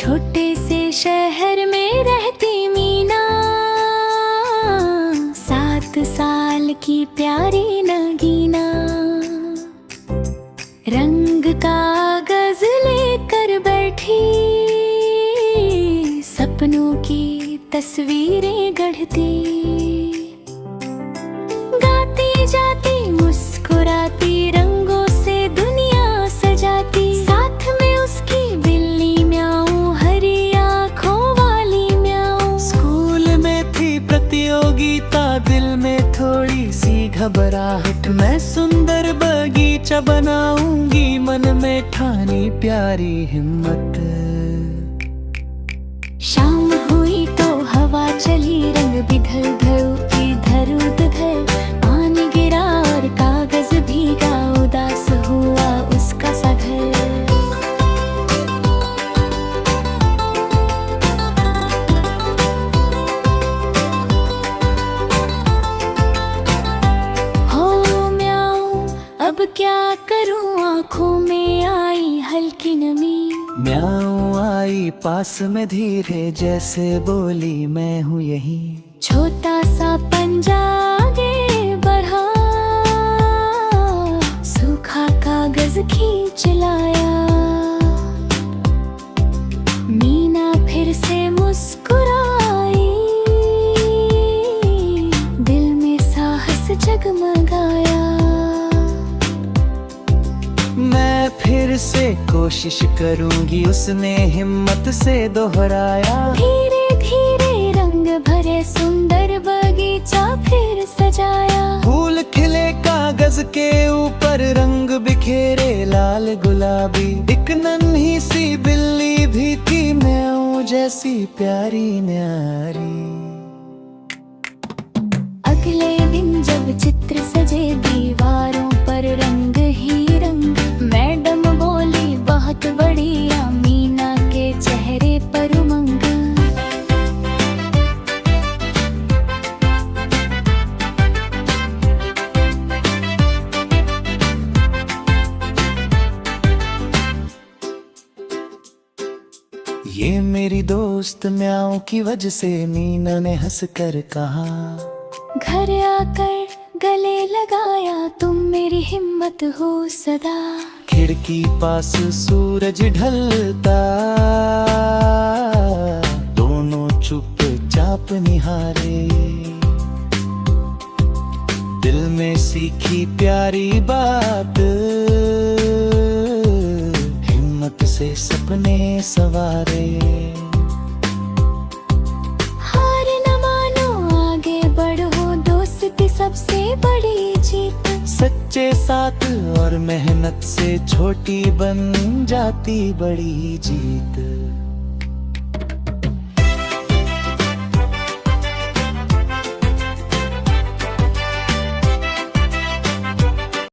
छोटे से शहर में रहती मीना, 7 साल की प्यारी नगीना। रंग कागज लेकर बैठी, सपनों की तस्वीरें गढ़ती। गाती जाती मुस्कुराती, रंगों से दुनिया सजाती। साथ में उसकी बिल्ली म्याऊं, हरी आँखों वाली म्याऊं। स्कूल में थी प्रतियोगिता, दिल में थोड़ी सी घबराहट। मैं सुंदर बगीचा बनाऊंगी, मन में ठानी प्यारी हिम्मत। शाम हुई तो हवा चली, रंग बिधर धर इधर उधर। पानी गिरा और कागज भीगा, उदास हुआ उसका सा घर। हो म्याऊं, अब क्या करूं, आँखों में आई हल्की नमी। म्याऊं आई पास में धीरे, जैसे बोली मैं हूँ यही। छोटा सा पंजा आगे बढ़ा, सूखा कागज खींच लाया। मीना फिर से मुस्कुराई, दिल में साहस जगमगाया। मैं फिर से कोशिश करूंगी, उसने हिम्मत से दोहराया। धीरे धीरे रंग भरे सुंदर बगीचा फिर सजाया। फूल खिले कागज के ऊपर, रंग बिखेरे लाल गुलाबी। एक नन्ही सी बिल्ली भी थी, म्याऊं जैसी प्यारी न्यारी। अगले दिन जब चित्र सजे दीवारों पर, रंग ही रंग। मैडम बोली बहुत बढ़िया, मीना के चेहरे पर उमंग। ये मेरी दोस्त म्याऊं की वजह से, मीना ने हंसकर कहा। घर आकर गले लगाया, तुम मेरी हिम्मत हो सदा। खिड़की पास सूरज ढलता, दोनों चुपचाप निहारे। दिल में सीखी प्यारी बात, हिम्मत से सपने सवारे। हार न मानो, आगे बढ़ो, दोस्ती सबसे बड़ी जीत। सच्चे साथ और मेहनत से, छोटी बन जाती बड़ी जीत।